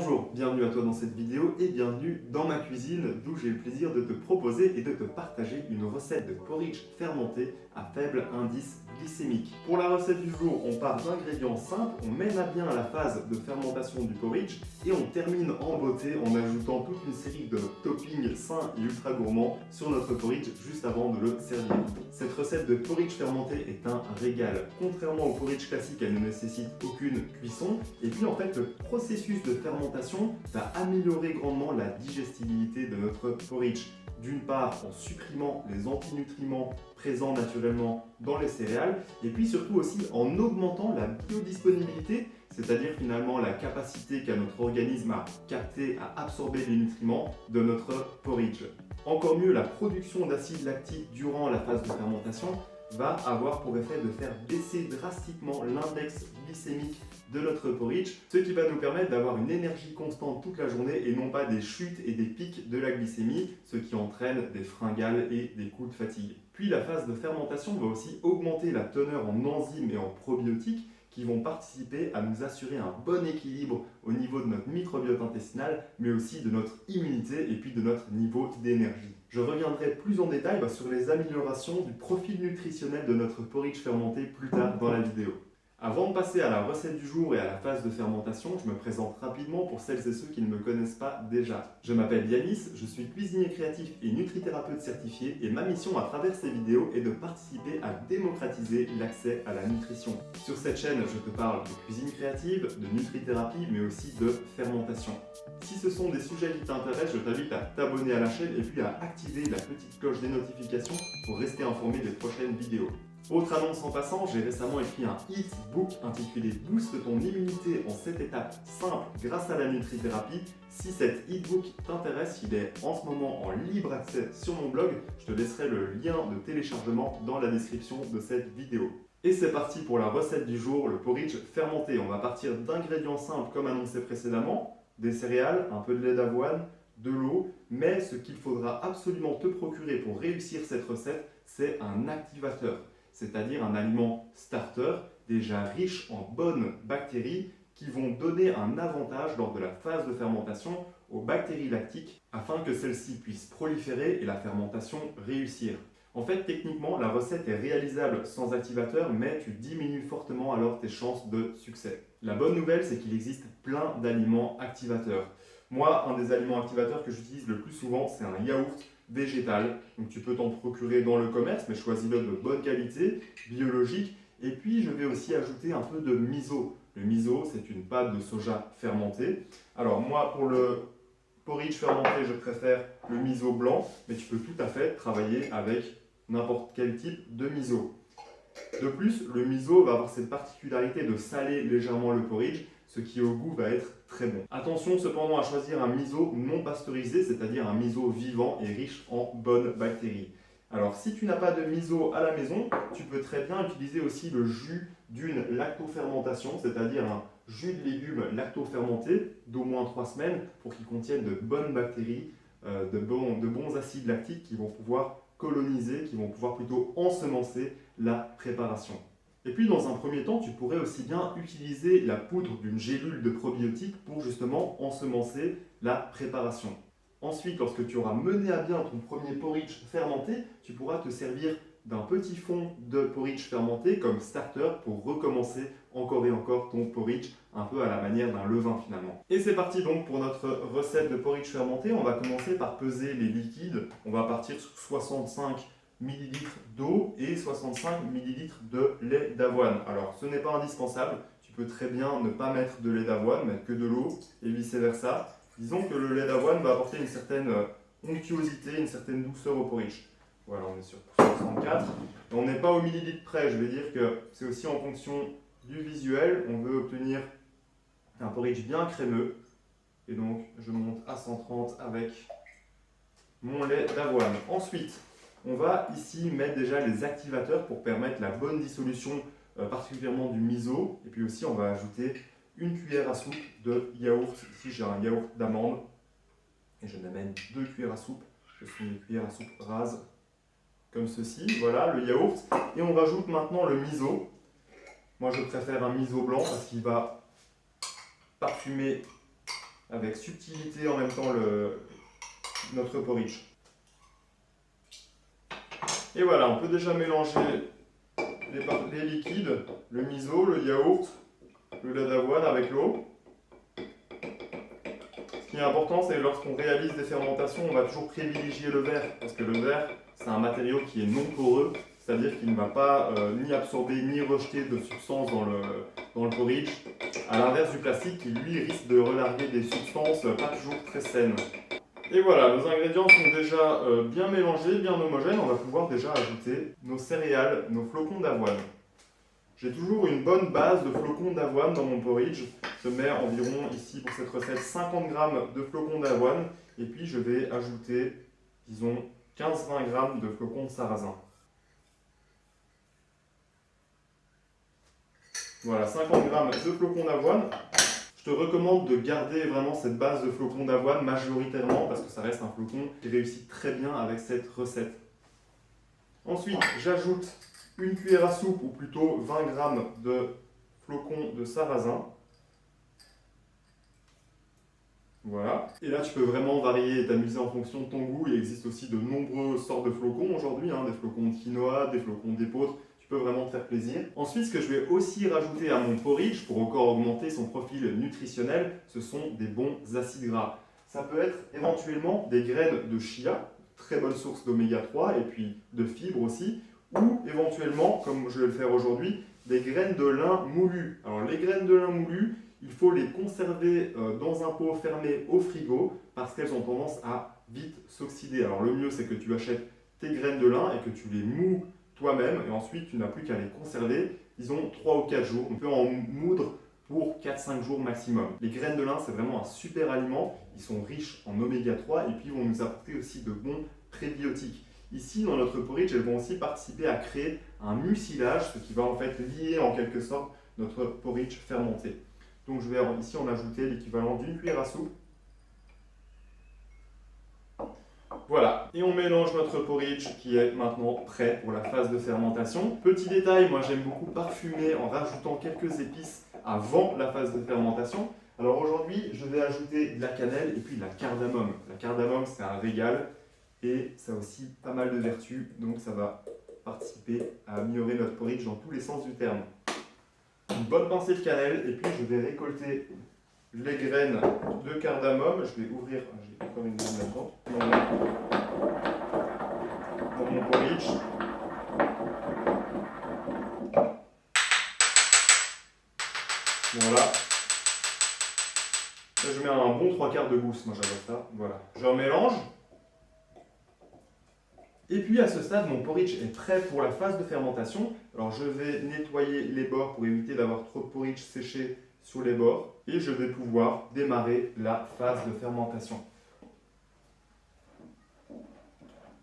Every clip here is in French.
Bonjour, bienvenue à toi dans cette vidéo et bienvenue dans ma cuisine d'où j'ai le plaisir de te proposer et de te partager une recette de porridge fermenté à faible indice glycémique. Pour la recette du jour, on part d'ingrédients simples, on mène à bien la phase de fermentation du porridge et on termine en beauté en ajoutant toute une série de toppings sains et ultra gourmands sur notre porridge juste avant de le servir. Cette recette de porridge fermenté est un régal. Contrairement au porridge classique, elle ne nécessite aucune cuisson et puis en fait le processus de fermentation va améliorer grandement la digestibilité de notre porridge. D'une part en supprimant les antinutriments présents naturellement dans les céréales et puis surtout aussi en augmentant la biodisponibilité, c'est-à-dire finalement la capacité qu'a notre organisme à capter, à absorber les nutriments de notre porridge. Encore mieux, la production d'acide lactique durant la phase de fermentation va avoir pour effet de faire baisser drastiquement l'index glycémique de notre porridge, ce qui va nous permettre d'avoir une énergie constante toute la journée et non pas des chutes et des pics de la glycémie, ce qui entraîne des fringales et des coups de fatigue. Puis la phase de fermentation va aussi augmenter la teneur en enzymes et en probiotiques qui vont participer à nous assurer un bon équilibre au niveau de notre microbiote intestinal, mais aussi de notre immunité et puis de notre niveau d'énergie. Je reviendrai plus en détail sur les améliorations du profil nutritionnel de notre porridge fermenté plus tard dans la vidéo. Avant de passer à la recette du jour et à la phase de fermentation, je me présente rapidement pour celles et ceux qui ne me connaissent pas déjà. Je m'appelle Yanis, je suis cuisinier créatif et nutrithérapeute certifié et ma mission à travers ces vidéos est de participer à démocratiser l'accès à la nutrition. Sur cette chaîne, je te parle de cuisine créative, de nutrithérapie, mais aussi de fermentation. Si ce sont des sujets qui t'intéressent, je t'invite à t'abonner à la chaîne et puis à activer la petite cloche des notifications pour rester informé des prochaines vidéos. Autre annonce en passant, j'ai récemment écrit un e-book intitulé Booste ton immunité en 7 étapes simples grâce à la nutrithérapie. Si cet e-book t'intéresse, il est en ce moment en libre accès sur mon blog. Je te laisserai le lien de téléchargement dans la description de cette vidéo. Et c'est parti pour la recette du jour, le porridge fermenté. On va partir d'ingrédients simples comme annoncé précédemment, des céréales, un peu de lait d'avoine, de l'eau, mais ce qu'il faudra absolument te procurer pour réussir cette recette, c'est un activateur. C'est-à-dire un aliment starter déjà riche en bonnes bactéries qui vont donner un avantage lors de la phase de fermentation aux bactéries lactiques afin que celles-ci puissent proliférer et la fermentation réussir. En fait, techniquement, la recette est réalisable sans activateur, mais tu diminues fortement alors tes chances de succès. La bonne nouvelle, c'est qu'il existe plein d'aliments activateurs. Moi, un des aliments activateurs que j'utilise le plus souvent, c'est un yaourt végétal. Donc tu peux t'en procurer dans le commerce, mais choisis-le de bonne qualité, biologique. Et puis je vais aussi ajouter un peu de miso. Le miso, c'est une pâte de soja fermentée. Alors moi, pour le porridge fermenté, je préfère le miso blanc, mais tu peux tout à fait travailler avec n'importe quel type de miso. De plus, le miso va avoir cette particularité de saler légèrement le porridge, ce qui au goût va être très bon. Attention cependant à choisir un miso non pasteurisé, c'est-à-dire un miso vivant et riche en bonnes bactéries. Alors si tu n'as pas de miso à la maison, tu peux très bien utiliser aussi le jus d'une lactofermentation, c'est-à-dire un jus de légumes lactofermenté d'au moins 3 semaines pour qu'il contienne de bonnes bactéries, de bons acides lactiques qui vont pouvoir coloniser, qui vont pouvoir plutôt ensemencer la préparation. Et puis dans un premier temps, tu pourrais aussi bien utiliser la poudre d'une gélule de probiotiques pour justement ensemencer la préparation. Ensuite, lorsque tu auras mené à bien ton premier porridge fermenté, tu pourras te servir d'un petit fond de porridge fermenté comme starter pour recommencer encore et encore ton porridge un peu à la manière d'un levain finalement. Et c'est parti donc pour notre recette de porridge fermenté. On va commencer par peser les liquides. On va partir sur 65 ml d'eau et 65 ml de lait d'avoine. Alors ce n'est pas indispensable, tu peux très bien ne pas mettre de lait d'avoine, mettre que de l'eau et vice versa. Disons que le lait d'avoine va apporter une certaine onctuosité, une certaine douceur au porridge. Voilà, on est sur 64. Et on n'est pas au millilitre près, je vais dire que c'est aussi en fonction du visuel. On veut obtenir un porridge bien crémeux. Et donc je monte à 130 avec mon lait d'avoine. Ensuite, on va ici mettre déjà les activateurs pour permettre la bonne dissolution, particulièrement du miso. Et puis aussi, on va ajouter une cuillère à soupe de yaourt. Ici, j'ai un yaourt d'amande. Et je m'amène 2 cuillères à soupe. Ce sont des cuillères à soupe rases, comme ceci. Voilà, le yaourt. Et on rajoute maintenant le miso. Moi, je préfère un miso blanc parce qu'il va parfumer avec subtilité en même temps notre porridge. Et voilà, on peut déjà mélanger les liquides, le miso, le yaourt, le lait d'avoine avec l'eau. Ce qui est important, c'est que lorsqu'on réalise des fermentations, on va toujours privilégier le verre, parce que le verre, c'est un matériau qui est non poreux, c'est-à-dire qu'il ne va pas ni absorber ni rejeter de substances dans le porridge, à l'inverse du plastique qui lui risque de relarguer des substances pas toujours très saines. Et voilà, nos ingrédients sont déjà bien mélangés, bien homogènes, on va pouvoir déjà ajouter nos céréales, nos flocons d'avoine. J'ai toujours une bonne base de flocons d'avoine dans mon porridge. Je mets environ ici pour cette recette 50 g de flocons d'avoine et puis je vais ajouter, disons, 15-20 g de flocons de sarrasin. Voilà, 50 g de flocons d'avoine. Je te recommande de garder vraiment cette base de flocons d'avoine majoritairement parce que ça reste un flocon qui réussit très bien avec cette recette. Ensuite, j'ajoute une cuillère à soupe ou plutôt 20 g de flocons de sarrasin. Voilà. Et là, tu peux vraiment varier et t'amuser en fonction de ton goût. Il existe aussi de nombreuses sortes de flocons aujourd'hui, des flocons de quinoa, des flocons d'épeautre. Tu peux vraiment te faire plaisir. Ensuite, ce que je vais aussi rajouter à mon porridge pour encore augmenter son profil nutritionnel, ce sont des bons acides gras. Ça peut être éventuellement des graines de chia, très bonne source d'oméga 3 et puis de fibres aussi, ou éventuellement, comme je vais le faire aujourd'hui, des graines de lin moulu. Alors les graines de lin moulu, il faut les conserver dans un pot fermé au frigo parce qu'elles ont tendance à vite s'oxyder. Alors le mieux c'est que tu achètes tes graines de lin et que tu les moues toi-même et ensuite tu n'as plus qu'à les conserver, disons 3 ou 4 jours. On peut en moudre pour 4-5 jours maximum. Les graines de lin c'est vraiment un super aliment, ils sont riches en oméga 3 et puis ils vont nous apporter aussi de bons prébiotiques. Ici, dans notre porridge, elles vont aussi participer à créer un mucilage, ce qui va en fait lier en quelque sorte notre porridge fermenté. Donc je vais ici en ajouter l'équivalent d'une cuillère à soupe. Voilà, et on mélange notre porridge qui est maintenant prêt pour la phase de fermentation. Petit détail, moi j'aime beaucoup parfumer en rajoutant quelques épices avant la phase de fermentation. Alors aujourd'hui, je vais ajouter de la cannelle et puis de la cardamome. La cardamome, c'est un régal. Et ça a aussi pas mal de vertus, donc ça va participer à améliorer notre porridge dans tous les sens du terme. Une bonne pincée de cannelle, et puis je vais récolter les graines de cardamome. Je vais ouvrir, j'ai encore une graine là-dedans, dans mon porridge. Voilà. Là, je mets un bon 3/4 de gousse, moi j'adore ça. Voilà. Je remélange. Et puis à ce stade, mon porridge est prêt pour la phase de fermentation. Alors je vais nettoyer les bords pour éviter d'avoir trop de porridge séché sur les bords. Et je vais pouvoir démarrer la phase de fermentation.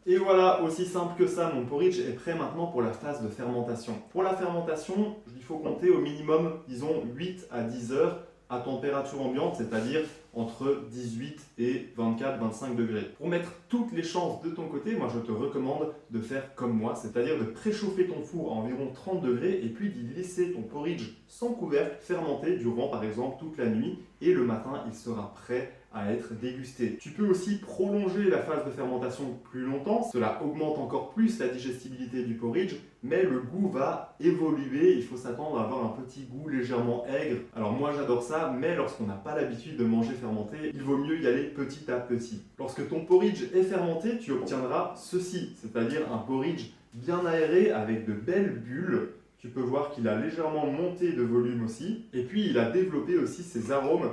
Et voilà, aussi simple que ça, mon porridge est prêt maintenant pour la phase de fermentation. Pour la fermentation, il faut compter au minimum, disons, 8 à 10 heures à température ambiante, c'est-à-dire entre 18 et 24-25 degrés. Pour mettre toutes les chances de ton côté, moi je te recommande de faire comme moi, c'est-à-dire de préchauffer ton four à environ 30 degrés et puis d'y laisser ton porridge sans couvercle fermenter durant par exemple toute la nuit et le matin il sera prêt à être dégusté. Tu peux aussi prolonger la phase de fermentation plus longtemps, cela augmente encore plus la digestibilité du porridge, mais le goût va évoluer, il faut s'attendre à avoir un petit goût légèrement aigre. Alors moi j'adore ça, mais lorsqu'on n'a pas l'habitude de manger fermenté, il vaut mieux y aller petit à petit. Lorsque ton porridge est fermenté, tu obtiendras ceci, c'est-à-dire un porridge bien aéré avec de belles bulles. Tu peux voir qu'il a légèrement monté de volume aussi, et puis il a développé aussi ses arômes,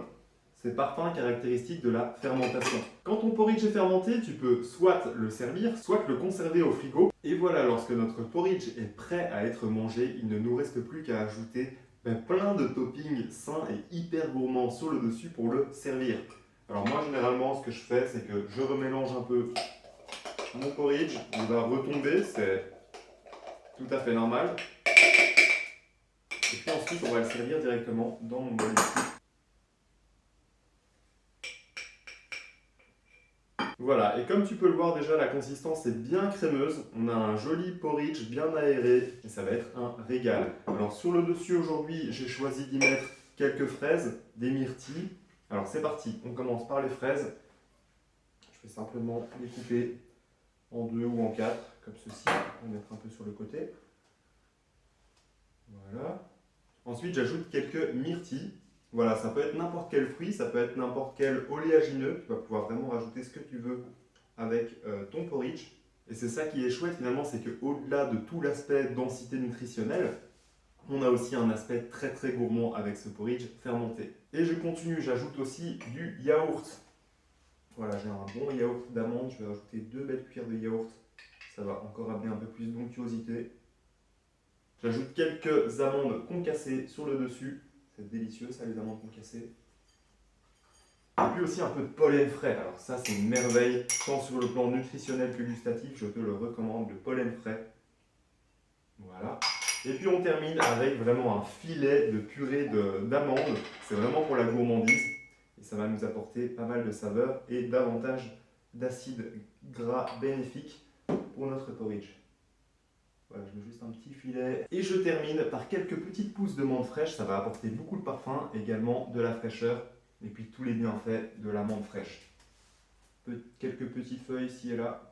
ces parfums caractéristiques de la fermentation. Quand ton porridge est fermenté, tu peux soit le servir, soit le conserver au frigo. Et voilà, lorsque notre porridge est prêt à être mangé, il ne nous reste plus qu'à ajouter plein de toppings sains et hyper gourmands sur le dessus pour le servir. Alors moi, généralement, ce que je fais, c'est que je remélange un peu mon porridge. Il va retomber, c'est tout à fait normal. Et puis ensuite, on va le servir directement dans mon bol. Voilà, et comme tu peux le voir déjà, la consistance est bien crémeuse. On a un joli porridge bien aéré et ça va être un régal. Alors sur le dessus aujourd'hui, j'ai choisi d'y mettre quelques fraises, des myrtilles, Alors c'est parti, on commence par les fraises. Je vais simplement les couper en 2 ou en 4, comme ceci. On va mettre un peu sur le côté. Voilà. Ensuite, j'ajoute quelques myrtilles. Voilà, ça peut être n'importe quel fruit, ça peut être n'importe quel oléagineux. Tu vas pouvoir vraiment rajouter ce que tu veux avec ton porridge. Et c'est ça qui est chouette finalement, c'est qu'au-delà de tout l'aspect densité nutritionnelle, on a aussi un aspect très très gourmand avec ce porridge fermenté. Et je continue, j'ajoute aussi du yaourt. Voilà, j'ai un bon yaourt d'amande, je vais rajouter 2 belles cuillères de yaourt. Ça va encore amener un peu plus d'onctuosité. J'ajoute quelques amandes concassées sur le dessus. C'est délicieux ça, les amandes concassées. Et puis aussi un peu de pollen frais. Alors ça, c'est une merveille, tant sur le plan nutritionnel que gustatif. Je te le recommande, le pollen frais. Voilà. Et puis on termine avec vraiment un filet de purée d'amandes. C'est vraiment pour la gourmandise. Et ça va nous apporter pas mal de saveurs et davantage d'acides gras bénéfiques pour notre porridge. Voilà, je mets juste un petit filet. Et je termine par quelques petites pousses de menthe fraîche. Ça va apporter beaucoup de parfum, également de la fraîcheur. Et puis tous les bienfaits de la menthe fraîche. Quelques petites feuilles ici et là.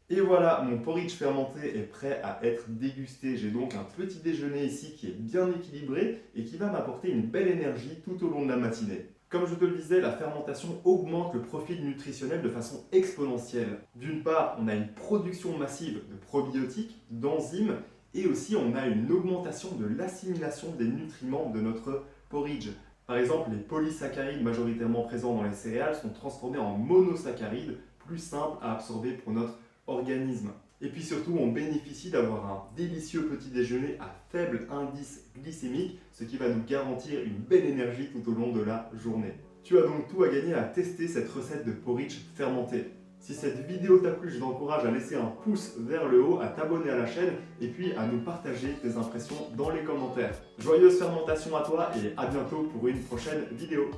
Et voilà, mon porridge fermenté est prêt à être dégusté. J'ai donc un petit déjeuner ici qui est bien équilibré et qui va m'apporter une belle énergie tout au long de la matinée. Comme je te le disais, la fermentation augmente le profil nutritionnel de façon exponentielle. D'une part, on a une production massive de probiotiques, d'enzymes, et aussi on a une augmentation de l'assimilation des nutriments de notre porridge. Par exemple, les polysaccharides majoritairement présents dans les céréales sont transformés en monosaccharides, plus simples à absorber pour notre organisme. Et puis surtout, on bénéficie d'avoir un délicieux petit déjeuner à faible indice glycémique, ce qui va nous garantir une belle énergie tout au long de la journée. Tu as donc tout à gagner à tester cette recette de porridge fermenté. Si cette vidéo t'a plu, je t'encourage à laisser un pouce vers le haut, à t'abonner à la chaîne et puis à nous partager tes impressions dans les commentaires. Joyeuse fermentation à toi et à bientôt pour une prochaine vidéo.